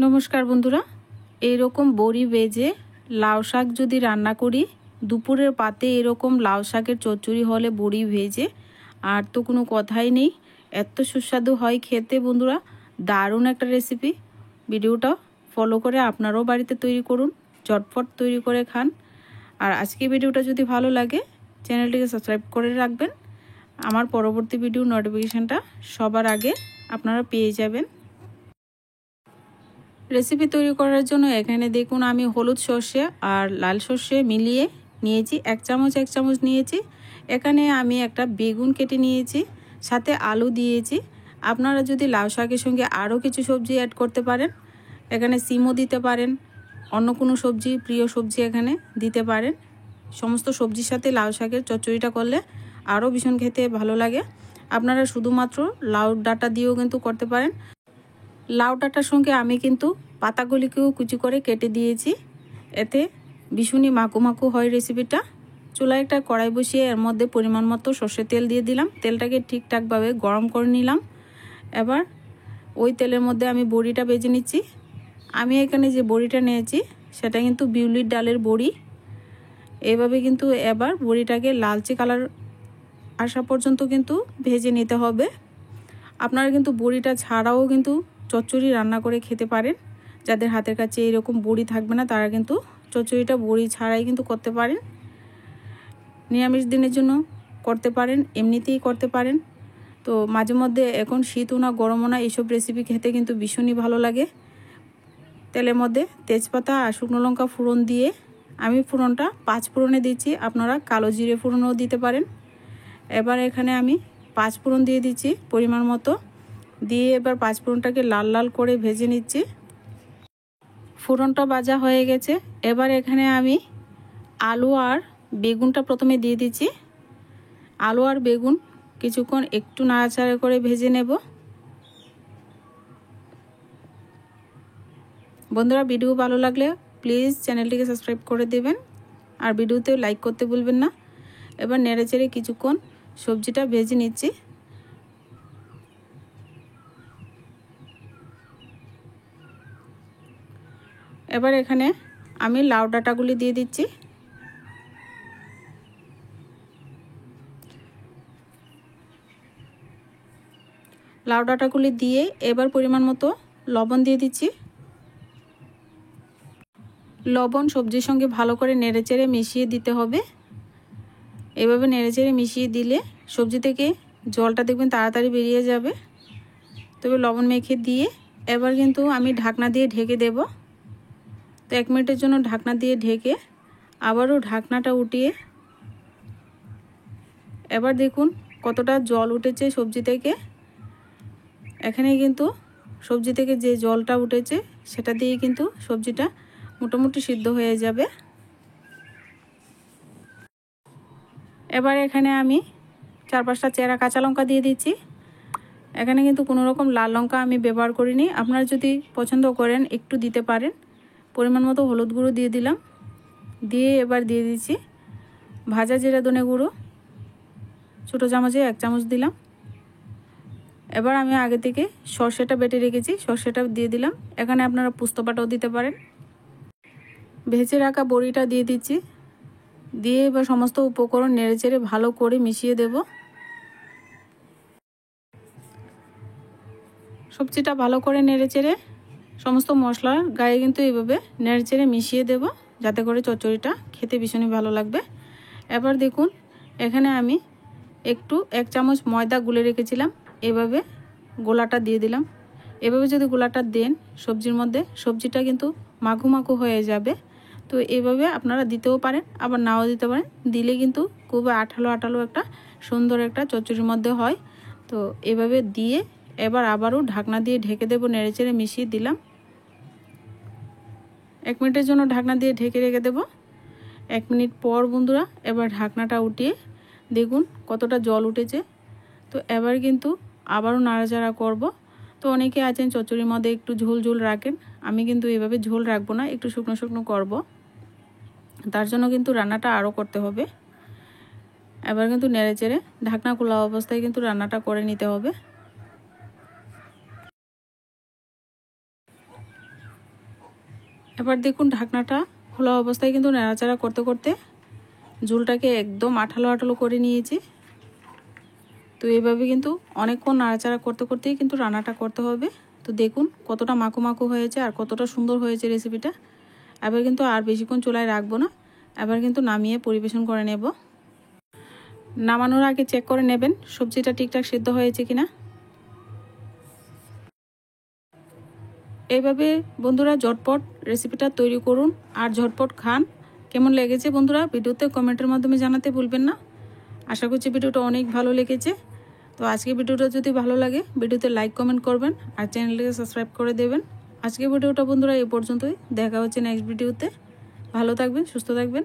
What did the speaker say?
নমস্কার বন্ধুরা, এইরকম বড়ি ভেজে লাউ শাক যদি রান্না করি, দুপুরের পাতে এরকম লাউ শাকের চচ্চড়ি হলে বড়ি ভেজে আর তো কোনো কথাই নেই। এত সুস্বাদু হয় খেতে বন্ধুরা, দারুণ একটা রেসিপি। ভিডিওটা ফলো করে আপনারাও বাড়িতে তৈরি করুন, চটপট তৈরি করে খান। আর আজকে ভিডিওটা যদি ভালো লাগে চ্যানেলটিকে সাবস্ক্রাইব করে রাখবেন, আমার পরবর্তী ভিডিও নোটিফিকেশানটা সবার আগে আপনারা পেয়ে যাবেন। রেসিপি তৈরি করার জন্য এখানে দেখুন আমি হলুদ সর্ষে আর লাল সর্ষে মিলিয়ে নিয়েছি, এক চামচ নিয়েছি। এখানে আমি একটা বেগুন কেটে নিয়েছি, সাথে আলু দিয়েছি। আপনারা যদি লাউ শাকের সঙ্গে আরও কিছু সবজি অ্যাড করতে পারেন, এখানে সিমও দিতে পারেন, অন্য কোনো সবজি, প্রিয় সবজি এখানে দিতে পারেন। সমস্ত সবজির সাথে লাউ শাকের চচ্চড়িটা করলে আরও ভীষণ খেতে ভালো লাগে। আপনারা শুধুমাত্র লাউ ডাঁটা দিয়েও কিন্তু করতে পারেন। লাউ ডাঁটার সঙ্গে আমি কিন্তু পাতাগুলিকেও কুচি করে কেটে দিয়েছি, এতে ভীষণই মাখু মাখু হয় রেসিপিটা। চুলায় একটা কড়াই বসিয়ে এর মধ্যে পরিমাণ মতো সর্ষের তেল দিয়ে দিলাম। তেলটাকে ঠিকঠাকভাবে গরম করে নিলাম। এবার ওই তেলের মধ্যে আমি বড়িটা ভেজে নিচ্ছি। আমি এখানে যে বড়িটা নিয়েছি সেটা কিন্তু বিউলির ডালের বড়ি। এভাবে কিন্তু এবার বড়িটাকে লালচে কালার আসা পর্যন্ত কিন্তু ভেজে নিতে হবে। আপনারা কিন্তু বড়িটা ছাড়াও কিন্তু চচ্চড়ি রান্না করে খেতে পারেন। যাদের হাতের কাছে এরকম বড়ি থাকবে না তারা কিন্তু চচ্চড়িটা বড়ি ছাড়াই কিন্তু করতে পারেন। নিরামিষ দিনের জন্য করতে পারেন, এমনিতেই করতে পারেন। তো মাঝে মধ্যে এখন শীতও না গরমও না, এইসব রেসিপি খেতে কিন্তু ভীষণই ভালো লাগে। তেলের মধ্যে তেজপাতা আর শুকনো লঙ্কা ফোড়ন দিয়ে আমি ফোড়নটা 5 ফোড়নে দিচ্ছি, আপনারা কালো জিরে ফোড়নও দিতে পারেন। এবার এখানে আমি 5 ফোড়ন দিয়ে দিচ্ছি পরিমাণ মতো, দিয়ে এবার 5 ফোড়নটাকে লাল লাল করে ভেজে নিচ্ছি। ফোড়নটা ভাজা হয়ে গেছে। এবার এখানে আমি আলু আর বেগুনটা প্রথমে দিয়ে দিচ্ছি। আলু আর বেগুন কিছুক্ষণ একটু নাড়াচাড়া করে ভেজে নেব। বন্ধুরা, ভিডিও ভালো লাগলে প্লিজ চ্যানেলটিকে সাবস্ক্রাইব করে দেবেন আর ভিডিওতে লাইক করতে ভুলবেন না। এবার নেড়েচেড়ে কিছুক্ষণ সবজিটা ভেজে নিচ্ছি। এবার এখানে আমি লাউ ডাঁটাগুলি দিয়ে দিচ্ছি। লাউ ডাঁটাগুলি দিয়ে এবার পরিমাণ মতো লবণ দিয়ে দিচ্ছি। লবণ সবজির সঙ্গে ভালো করে নেড়েচেড়ে মিশিয়ে দিতে হবে। এভাবে নেড়েচেড়ে মিশিয়ে দিলে সবজি থেকে জলটা দেখবেন তাড়াতাড়ি বেরিয়ে যাবে। তবে লবণ মেখে দিয়ে এবার কিন্তু আমি ঢাকনা দিয়ে ঢেকে দেব। তো 1 মিনিটের জন্য ঢাকনা দিয়ে ঢেকে আবারও ঢাকনাটা উঠিয়ে এবার দেখুন কতটা জল উঠেছে সবজি থেকে। এখানে কিন্তু সবজি থেকে যে জলটা উঠেছে সেটা দিয়ে কিন্তু সবজিটা মোটামুটি সিদ্ধ হয়ে যাবে। এবার এখানে আমি 4-5টা চেরা কাঁচা লঙ্কা দিয়ে দিচ্ছি। এখানে কিন্তু কোনো রকম লাল লঙ্কা আমি ব্যবহার করিনি, আপনারা যদি পছন্দ করেন একটু দিতে পারেন। পরিমাণ মতো হলুদ গুঁড়ো দিয়ে দিলাম, দিয়ে এবার দিয়ে দিচ্ছি ভাজা জিরা ধনে গুঁড়ো, ছোটো চামচে 1 চামচ দিলাম। এবার আমি আগে থেকে সর্ষেটা বেটে রেখেছি, সর্ষেটা দিয়ে দিলাম। এখানে আপনারা পোস্ত বাটাও দিতে পারেন। ভেজে রাখা বড়িটা দিয়ে দিচ্ছি, দিয়ে এবার সমস্ত উপকরণ নেড়েচেড়ে ভালো করে মিশিয়ে দেব। সবজিটা ভালো করে নেড়েচেড়ে সমস্ত মশলার গায়ে কিন্তু এইভাবে নেড়েচেড়ে মিশিয়ে দেব, যাতে করে চচ্চড়িটা খেতে ভীষণই ভালো লাগবে। এবার দেখুন এখানে আমি একটু 1 চামচ ময়দা গুলে রেখেছিলাম, এভাবে গোলাটা দিয়ে দিলাম। এভাবে যদি গোলাটা দেন সবজির মধ্যে, সবজিটা কিন্তু মাখু মাখু হয়ে যাবে। তো এইভাবে আপনারা দিতেও পারেন, আবার নাও দিতে পারেন। দিলে কিন্তু খুব আঠালো আঠালো একটা সুন্দর একটা চচ্চড়ির মধ্যে হয়। তো এভাবে দিয়ে এবার আবারও ঢাকনা দিয়ে ঢেকে দেবো, নেড়েচেড়ে মিশিয়ে দিলাম। 1 মিনিটের জন্য ঢাকনা দিয়ে ঢেকে রেখে দেব। 1 মিনিট পর বন্ধুরা এবার ঢাকনাটা উঠিয়ে দেখুন কতটা জল উঠেছে। তো এবার কিন্তু আবারও নাড়াচাড়া করব। তো অনেকে আছেন চচ্চড়ির মধ্যে একটু ঝোল ঝোল রাখেন, আমি কিন্তু এভাবে ঝোল রাখবো না, একটু শুকনো শুকনো করব। তার জন্য কিন্তু রান্নাটা আরও করতে হবে। এবার কিন্তু নেড়েচেড়ে ঢাকনা খোলা অবস্থায় কিন্তু রান্নাটা করে নিতে হবে। এবার দেখুন ঢাকনাটা খোলা অবস্থায় কিন্তু নাড়াচাড়া করতে করতে ঝোলটাকে একদম আঠালো আঠালো করে নিয়েছি। তো এইভাবে কিন্তু অনেকক্ষণ নাড়াচাড়া করতে করতেই কিন্তু রান্নাটা করতে হবে। তো দেখুন কতটা মাখো মাখো হয়েছে আর কতটা সুন্দর হয়েছে রেসিপিটা। এবার কিন্তু আর বেশিক্ষণ চুলায় রাখবো না, এবার কিন্তু নামিয়ে পরিবেশন করে নেব। নামানোর আগে চেক করে নেবেন সবজিটা ঠিকঠাক সিদ্ধ হয়েছে কিনা। এইভাবে বন্ধুরা ঝটপট রেসিপিটা তৈরি করুন আর ঝটপট খান। কেমন লেগেছে বন্ধুরা ভিডিওতে কমেন্টের মাধ্যমে জানাতে ভুলবেন না। আশা করছি ভিডিওটা অনেক ভালো লেগেছে। তো আজকে ভিডিওটা যদি ভালো লাগে ভিডিওতে লাইক কমেন্ট করবেন আর চ্যানেলটিকে সাবস্ক্রাইব করে দেবেন। আজকে ভিডিওটা বন্ধুরা এই পর্যন্তই, দেখা হচ্ছে নেক্সট ভিডিওতে। ভালো থাকবেন, সুস্থ থাকবেন।